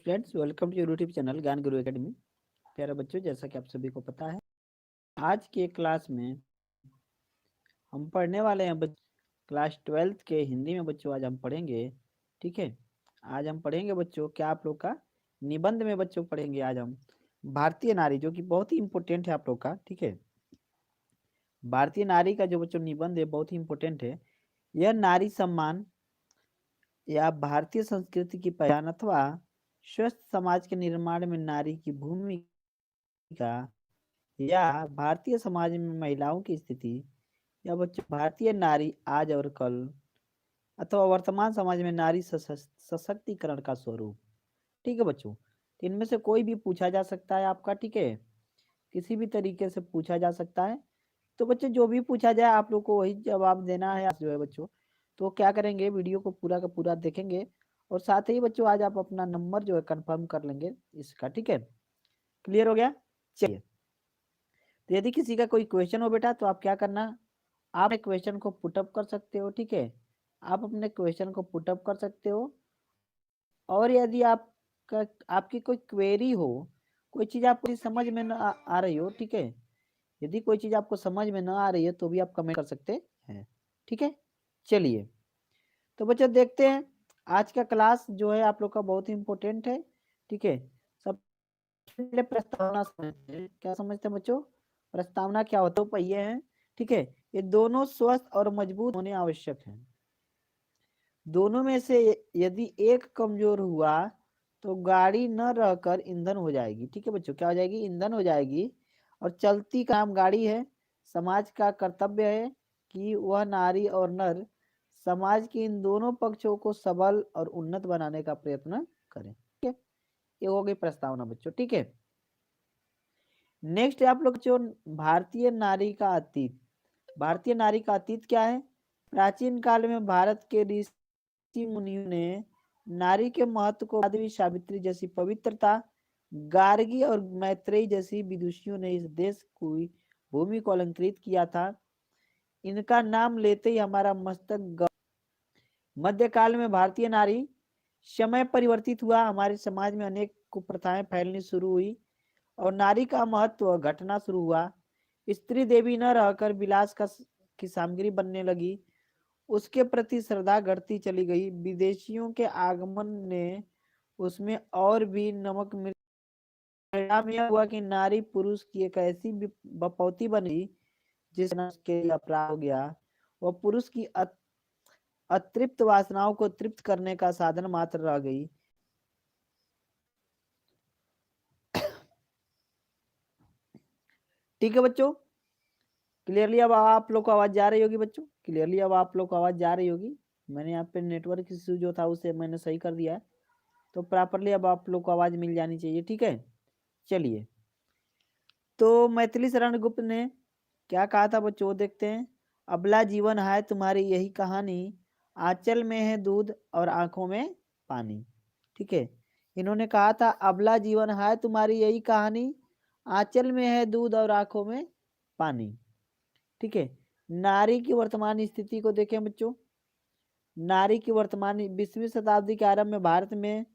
Students, welcome to YouTube channel Gyan Guru academy. प्यारे बच्चों, जैसा कि आप सभी को पता है, आज के क्लास में हम पढ़ने वाले हैं क्लास 12th के हिंदी में। बच्चों आज हम पढ़ेंगे, ठीक है। आज हम पढ़ेंगे बच्चों क्या आप लोग का निबंध में बच्चों पढ़ेंगे आज हम भारतीय नारी, जो कि बहुत ही इंपॉर्टेंट है आप लोग का, ठीक है। भारतीय नारी का जो बच्चों निबंध है बहुत ही इंपॉर्टेंट है। यह नारी सम्मान या भारतीय संस्कृति की पहचान अथवा स्वस्थ समाज के निर्माण में नारी की भूमिका या भारतीय समाज में महिलाओं की स्थिति या बच्चों भारतीय नारी आज और कल अथवा वर्तमान समाज में नारी सशक्तिकरण का स्वरूप, ठीक है बच्चों। तो इनमें से कोई भी पूछा जा सकता है आपका, ठीक है। किसी भी तरीके से पूछा जा सकता है। तो बच्चों जो भी पूछा जाए आप लोग को वही जवाब देना है जो है बच्चों। तो क्या करेंगे, वीडियो को पूरा का पूरा देखेंगे और साथ ही बच्चों आज आप अपना नंबर जो है कंफर्म कर लेंगे इसका, ठीक है। क्लियर हो गया? चलिए, तो यदि किसी का कोई क्वेश्चन हो बेटा तो आप क्या करना, आप अपने क्वेश्चन को पुटअप कर सकते हो, ठीक है। आप अपने क्वेश्चन को पुटअप कर सकते हो। और यदि आपकी कोई क्वेरी हो, कोई चीज़ आपको समझ में आ रही हो, ठीक है। यदि कोई चीज़ आपको समझ में ना आ रही है तो भी आप कमेंट कर सकते हैं, ठीक है। चलिए, तो बच्चों देखते हैं आज का क्लास जो है आप लोग का बहुत ही इंपॉर्टेंट है, ठीक है। सब पहले प्रस्तावना समझते हैं। क्या समझते हैं बच्चों? प्रस्तावना क्या होता है? पहिए हैं, ठीक है। ये दोनों स्वस्थ और मजबूत होने आवश्यक हैं। दोनों में से यदि एक कमजोर हुआ तो गाड़ी न रहकर ईंधन हो जाएगी, ठीक है बच्चों। क्या हो जाएगी? ईंधन हो जाएगी। और चलती काम गाड़ी है। समाज का कर्तव्य है कि वह नारी और नर समाज के इन दोनों पक्षों को सबल और उन्नत बनाने का प्रयत्न करें, ठीक है। ये हो गई प्रस्तावना बच्चों, ठीक है। नेक्स्ट आप लोग जो भारतीय नारी का अतीत। भारतीय नारी का अतीत क्या है? प्राचीन काल में भारत के ऋषि मुनियों ने नारी के महत्व को माधवी सावित्री जैसी पवित्रता, गार्गी और मैत्रेयी जैसी विदुषियों ने इस देश की भूमि को अलंकृत किया था। इनका नाम लेते ही हमारा मस्तक। मध्यकाल में भारतीय नारी समय परिवर्तित हुआ। हमारे समाज में अनेक कुप्रथाएं फैलनी शुरू हुई और नारी का महत्व घटना शुरू हुआ। स्त्री देवी न रहकर विलास की सामग्री बनने लगी। उसके प्रति श्रद्धा घटती चली गई। विदेशियों के आगमन ने उसमें और भी नमक मिर्च। परिणाम यह हुआ कि नारी पुरुष की एक ऐसी बपौती बनी जिसके अपराध हो गया। वह पुरुष की अतृप्त वासनाओं को तृप्त करने का साधन मात्र रह गई। ठीक है बच्चों, क्लियरली अब आप लोग को आवाज जा रही होगी बच्चों। क्लियरली अब आप लोग को आवाज जा रही होगी। मैंने यहाँ पे नेटवर्क इशू जो था उसे मैंने सही कर दिया है, तो प्रॉपरली अब आप लोग को आवाज मिल जानी चाहिए, ठीक है। चलिए, तो मैथिली शरण गुप्त ने क्या कहा था बच्चों, देखते हैं। अबला जीवन है तुम्हारी यही कहानी, आंचल में है दूध और आंखों में पानी, ठीक है। इन्होंने कहा था अबला जीवन है तुम्हारी यही कहानी, आंचल में है दूध और आंखों में पानी, ठीक है। नारी की वर्तमान स्थिति को देखें बच्चों। नारी की वर्तमान 20वीं शताब्दी के आरंभ में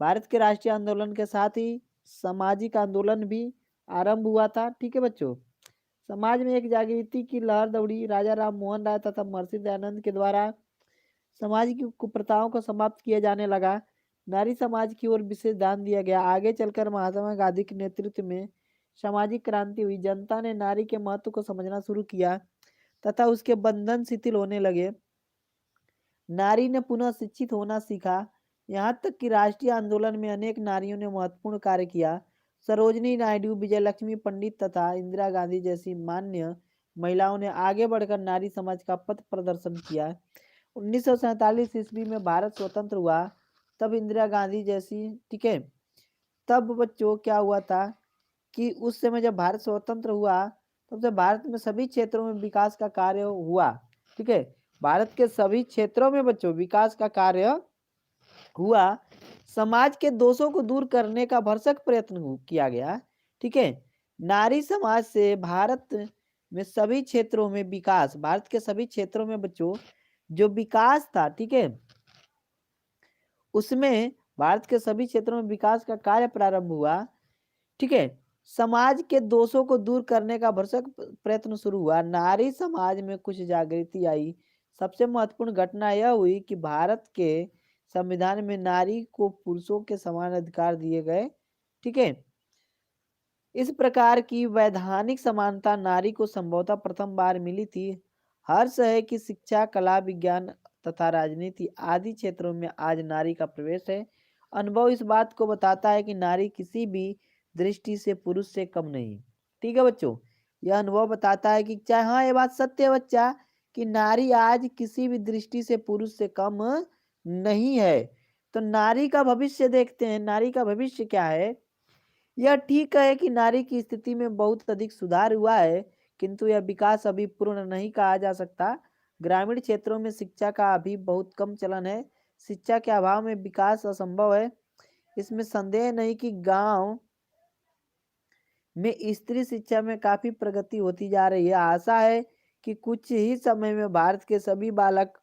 भारत के राष्ट्रीय आंदोलन के साथ ही सामाजिक आंदोलन भी आरंभ हुआ था, ठीक है बच्चों। समाज में एक जागृति की लहर दौड़ी। राजा राम मोहन राय तथा महर्षि दयानंद के द्वारा समाज की कुप्रथाओं को समाप्त किया जाने लगा। नारी समाज की ओर विशेष ध्यान दिया गया। आगे चलकर महात्मा गांधी के नेतृत्व में सामाजिक क्रांति हुई। जनता ने नारी के महत्व को समझना शुरू किया तथा उसके बंधन शिथिल होने लगे। नारी ने पुनः शिक्षित होना सीखा। यहाँ तक कि राष्ट्रीय आंदोलन में अनेक नारियों ने महत्वपूर्ण कार्य किया। सरोजनी नायडू, विजयलक्ष्मी पंडित तथा इंदिरा गांधी जैसी मान्य महिलाओं ने आगे बढ़कर नारी समाज का पथ प्रदर्शन किया। 1947 ईस्वी में भारत स्वतंत्र हुआ। तब इंदिरा गांधी जैसी, ठीक है, तब बच्चों क्या हुआ था कि उस समय जब भारत स्वतंत्र हुआ तब से भारत में सभी क्षेत्रों में विकास का कार्य हुआ, ठीक है। भारत के सभी क्षेत्रों में बच्चों विकास का कार्य हुआ। समाज के दोषों को दूर करने का भरसक प्रयत्न किया गया, ठीक है। नारी समाज से भारत में सभी क्षेत्रों में विकास, भारत के सभी क्षेत्रों में बच्चों जो विकास था, ठीक है, उसमें भारत के सभी क्षेत्रों में विकास का कार्य प्रारंभ हुआ। ठीक है, समाज के दोषों को दूर करने का भरसक प्रयत्न शुरू हुआ। नारी समाज में कुछ जागृति आई। सबसे महत्वपूर्ण घटना यह हुई कि भारत के संविधान में नारी को पुरुषों के समान अधिकार दिए गए। ठीक है, इस प्रकार की वैधानिक समानता नारी को संभवतः प्रथम बार मिली थी। हर्ष है कि शिक्षा, कला, विज्ञान तथा राजनीति आदि क्षेत्रों में आज नारी का प्रवेश है। अनुभव इस बात को बताता है कि नारी किसी भी दृष्टि से पुरुष से कम नहीं। ठीक है बच्चों, यह अनुभव बताता है कि चाहे, हाँ ये बात सत्य है बच्चा, कि नारी आज किसी भी दृष्टि से पुरुष से कम नहीं है। तो नारी का भविष्य देखते हैं, नारी का भविष्य क्या है। यह ठीक है कि नारी की स्थिति में बहुत अधिक सुधार हुआ है, किंतु यह विकास अभी पूर्ण नहीं कहा जा सकता। ग्रामीण क्षेत्रों में शिक्षा का अभी बहुत कम चलन है। शिक्षा के अभाव में विकास असंभव है। इसमें संदेह नहीं कि गांव में स्त्री शिक्षा में काफी प्रगति होती जा रही है। आशा है कि कुछ ही समय में भारत के सभी बालक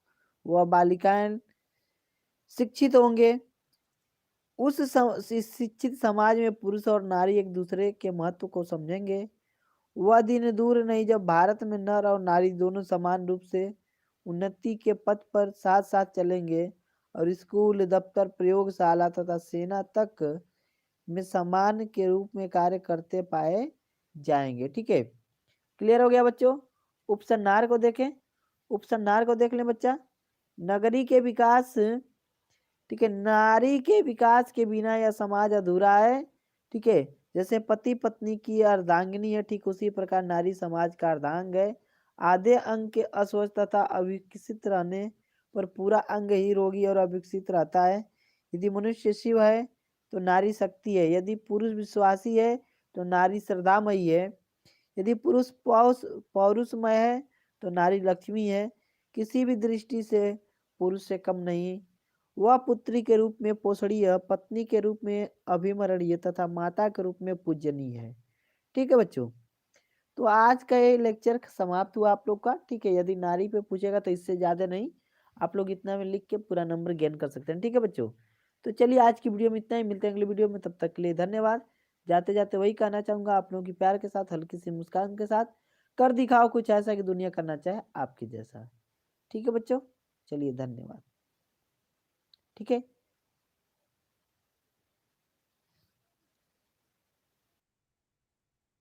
व बालिकाएं शिक्षित होंगे। उस शिक्षित समाज में पुरुष और नारी एक दूसरे के महत्व को समझेंगे। वह दिन दूर नहीं जब भारत में नर और नारी दोनों समान रूप से उन्नति के पथ पर साथ साथ चलेंगे और स्कूल, दफ्तर, प्रयोगशाला तथा सेना तक में समान के रूप में कार्य करते पाए जाएंगे। ठीक है, क्लियर हो गया बच्चों। उपसंहार को देखें, उपसंहार को देख लें बच्चा। नगरी के विकास, ठीक है, नारी के विकास के बिना यह समाज अधूरा है। ठीक है, जैसे पति पत्नी की अर्धांगिनी है, ठीक उसी प्रकार नारी समाज का अर्धांग है। आधे अंग के अस्वस्थ तथा अविकसित रहने पर पूरा अंग ही रोगी और अविकसित रहता है। यदि मनुष्य शिव है तो नारी शक्ति है। यदि पुरुष विश्वासी है तो नारी श्रद्धामयी है। यदि पुरुष पौरुषमय है तो नारी लक्ष्मी है। किसी भी दृष्टि से पुरुष से कम नहीं। वह पुत्री के रूप में पोषणीय, पत्नी के रूप में अभिमरणीय तथा माता के रूप में पूजनीय है। ठीक है बच्चों, तो आज का ये लेक्चर समाप्त हुआ आप लोग का। ठीक है, यदि नारी पे पूछेगा तो इससे ज्यादा नहीं, आप लोग इतना में लिख के पूरा नंबर गेन कर सकते हैं। ठीक है बच्चों, तो चलिए आज की वीडियो में इतना ही, मिलते हैं अगली वीडियो में, तब तक के लिए धन्यवाद। जाते जाते वही कहना चाहूंगा, आप लोगों की प्यार के साथ, हल्की सी मुस्कान के साथ कर दिखाओ कुछ ऐसा कि दुनिया करना चाहे आपके जैसा। ठीक है बच्चों, चलिए धन्यवाद। ठीक है।